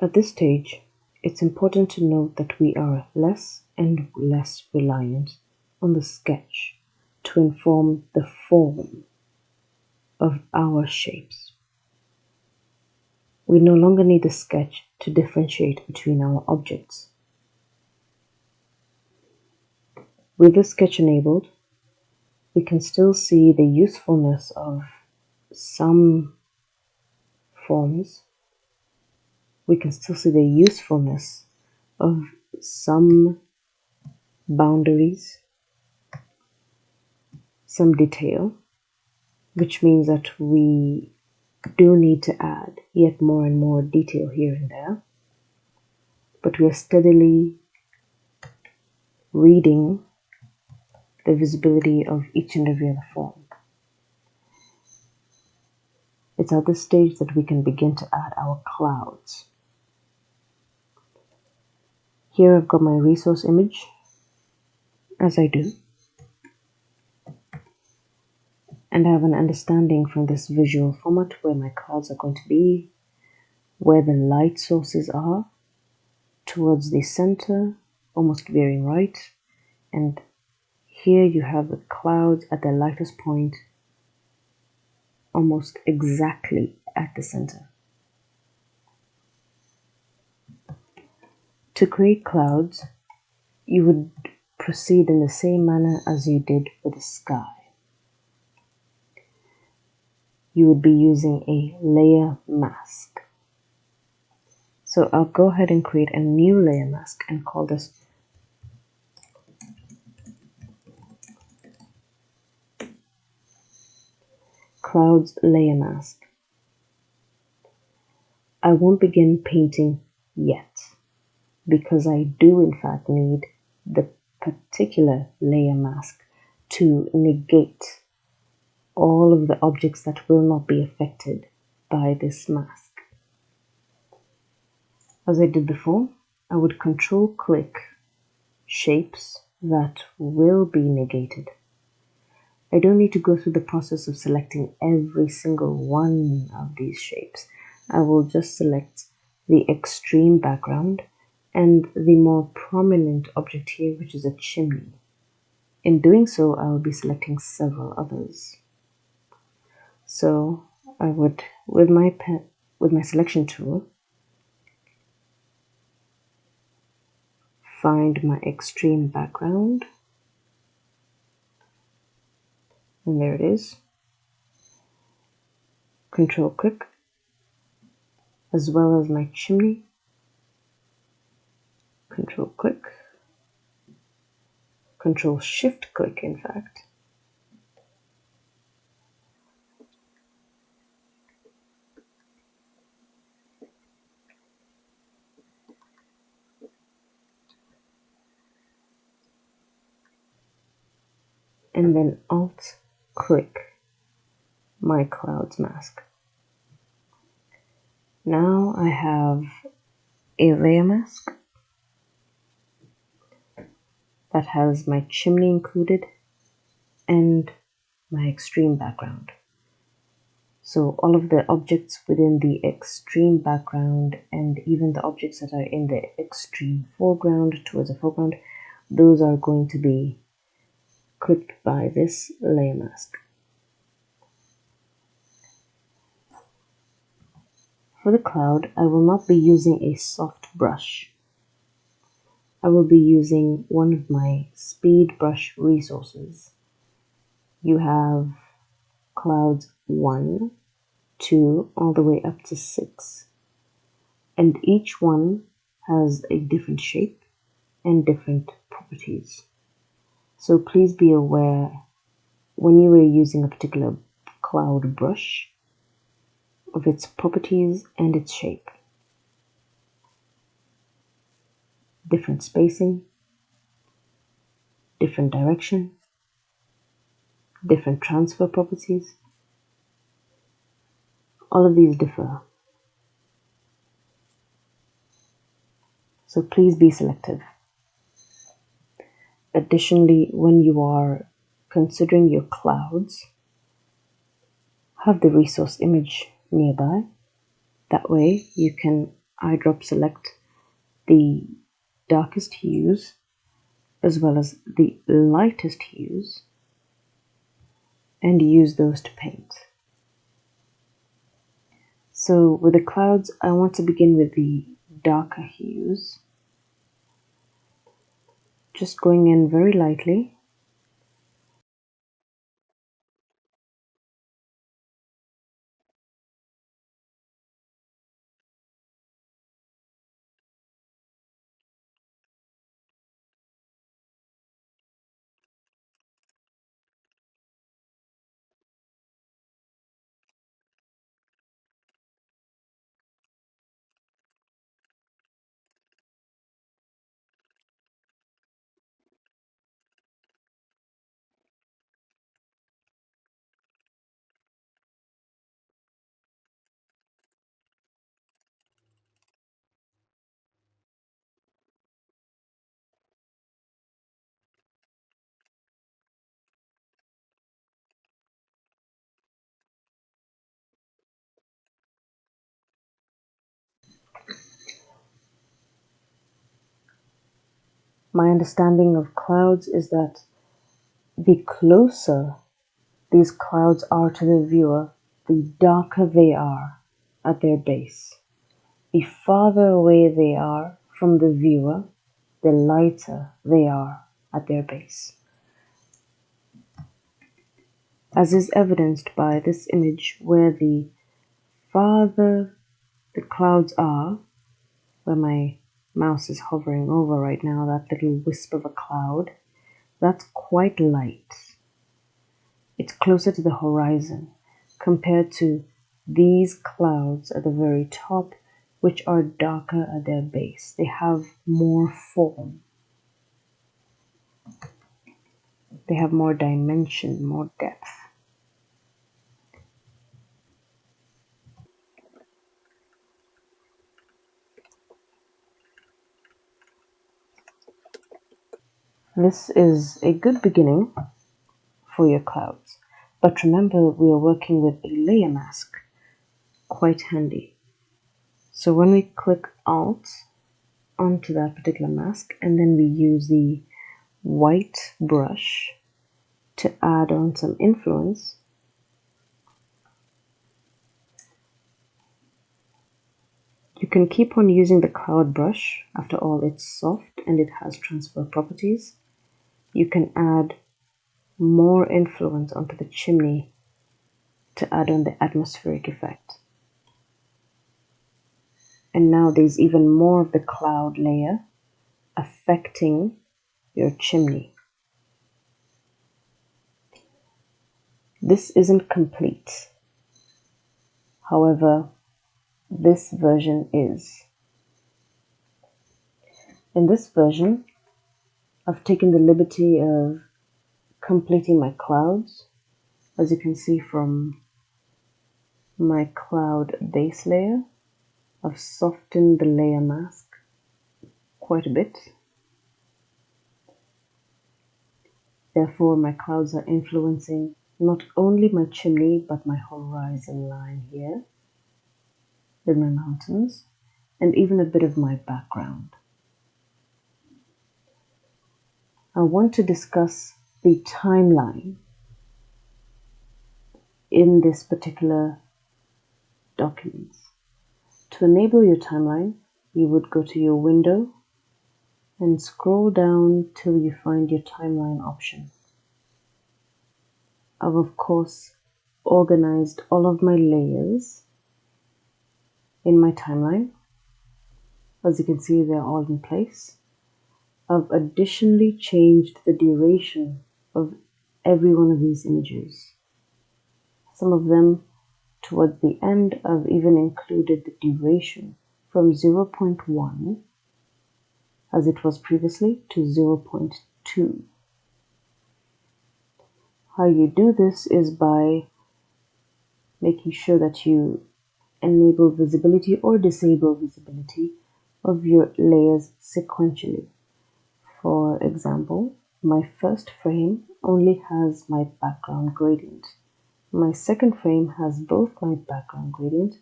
At this stage, it's important to note that we are less and less reliant on the sketch to inform the form of our shapes. We no longer need the sketch to differentiate between our objects. With the sketch enabled, we can still see the usefulness of some forms. We can still see the usefulness of some boundaries, some detail, which means that we do need to add yet more and more detail here and there, but we are steadily reading the visibility of each and every other form. It's at this stage that we can begin to add our clouds. Here I've got my resource image, as I do, and I have an understanding from this visual format where my clouds are going to be, where the light sources are, towards the center, almost veering right, and here you have the clouds at their lightest point, almost exactly at the center. To create clouds, you would proceed in the same manner as you did with the sky. You would be using a layer mask. So I'll go ahead and create a new layer mask and call this Clouds Layer Mask. I won't begin painting yet because I do in fact need the particular layer mask to negate all of the objects that will not be affected by this mask. As I did before, I would control click shapes that will be negated. I don't need to go through the process of selecting every single one of these shapes. I will just select the extreme background and the more prominent object here, which is a chimney. In doing so, I will be selecting several others. So I would, with my selection tool, find my extreme background, and there it is. Control click, as well as my chimney. Control click, Control Shift click in fact. And then Alt click my clouds mask. Now I have a layer mask that has my chimney included and my extreme background. So all of the objects within the extreme background and even the objects that are in the extreme foreground towards the foreground, those are going to be clipped by this layer mask. For the cloud, I will not be using a soft brush. I will be using one of my speed brush resources. You have clouds 1, 2, all the way up to 6. And each one has a different shape and different properties. So please be aware when you are using a particular cloud brush of its properties and its shape. Different spacing, different direction, different transfer properties. All of these differ. So please be selective. Additionally, when you are considering your clouds, have the resource image nearby. That way you can eyedrop select the darkest hues as well as the lightest hues and use those to paint. So with the clouds, I want to begin with the darker hues, just going in very lightly. My understanding of clouds is that the closer these clouds are to the viewer, the darker they are at their base. The farther away they are from the viewer, the lighter they are at their base. As is evidenced by this image where the farther the clouds are, where my mouse is hovering over right now, that little wisp of a cloud, that's quite light. It's closer to the horizon compared to these clouds at the very top, which are darker at their base. They have more form. They have more dimension, more depth. This is a good beginning for your clouds. But remember, we are working with a layer mask, quite handy. So when we click Alt onto that particular mask, and then we use the white brush to add on some influence, you can keep on using the cloud brush. After all, it's soft and it has transfer properties. You can add more influence onto the chimney to add on the atmospheric effect. And now there's even more of the cloud layer affecting your chimney. This isn't complete. However, this version is. In this version, I've taken the liberty of completing my clouds. As you can see from my cloud base layer, I've softened the layer mask quite a bit. Therefore, my clouds are influencing not only my chimney, but my horizon line here with my mountains, and even a bit of my background. I want to discuss the timeline in this particular document. To enable your timeline, you would go to your window and scroll down till you find your timeline option. I've of course organized all of my layers in my timeline. As you can see, they're all in place. I've additionally changed the duration of every one of these images. Some of them towards the end, I've even included the duration from 0.1 as it was previously to 0.2. How you do this is by making sure that you enable visibility or disable visibility of your layers sequentially. For example, my first frame only has my background gradient. My second frame has both my background gradient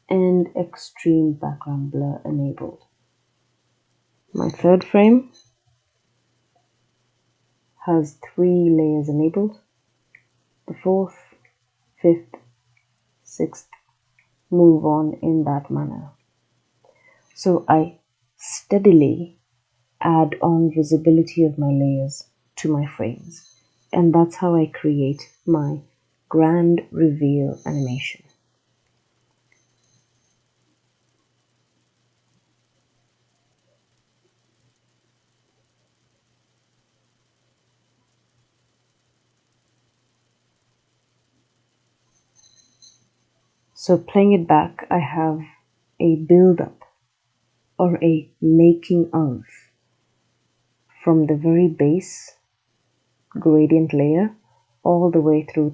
and extreme background blur enabled. My third frame has 3 layers enabled. The fourth, fifth, sixth move on in that manner. So I steadily add on visibility of my layers to my frames, and that's how I create my grand reveal animation. So playing it back, I have a build up or a making of from the very base gradient layer all the way through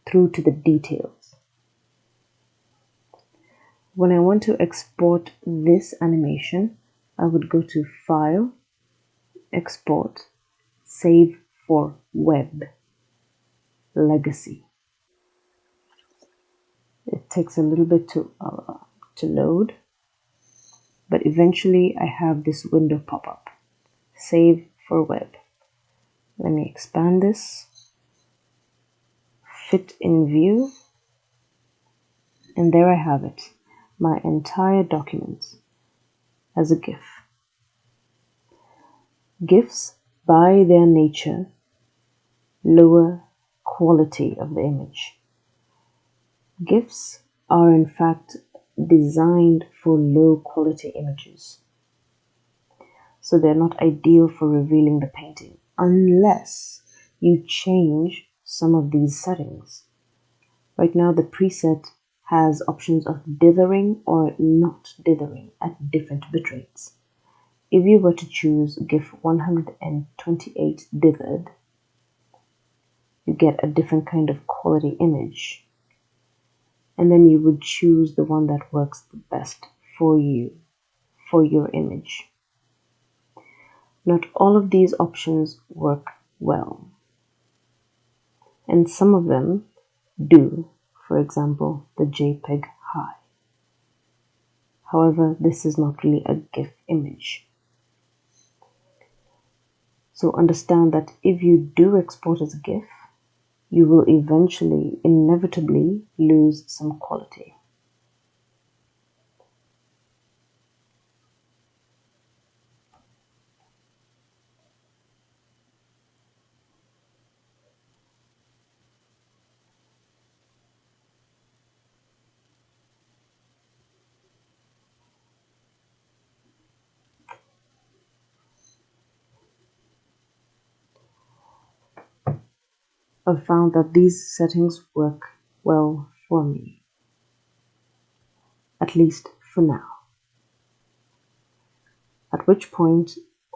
to the details. When I want to export this animation, I would go to File, Export, Save for Web, Legacy. It takes a little bit to load, but eventually I have this window pop up. Save for Web. Let me expand this. Fit in view. And there I have it. My entire document as a GIF. GIFs, by their nature, lower quality of the image. GIFs are in fact designed for low quality images. So they're not ideal for revealing the painting unless you change some of these settings. Right now the preset has options of dithering or not dithering at different bit rates. If you were to choose GIF 128 dithered, you get a different kind of quality image. And then you would choose the one that works the best for you, for your image. Not all of these options work well, and some of them do, for example, the JPEG high. However, this is not really a GIF image. So understand that if you do export as a GIF, you will eventually, inevitably, lose some quality. I've found that these settings work well for me, at least for now. At which point,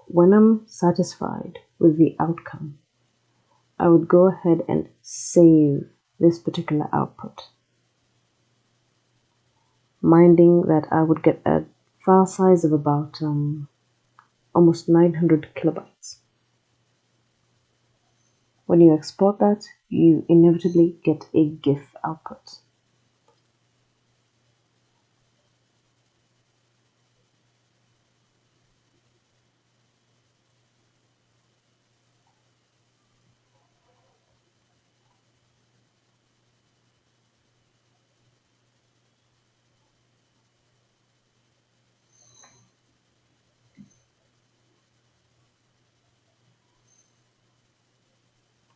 when I'm satisfied with the outcome, I would go ahead and save this particular output, minding that I would get a file size of about almost 900 kilobytes. When you export that, you inevitably get a GIF output.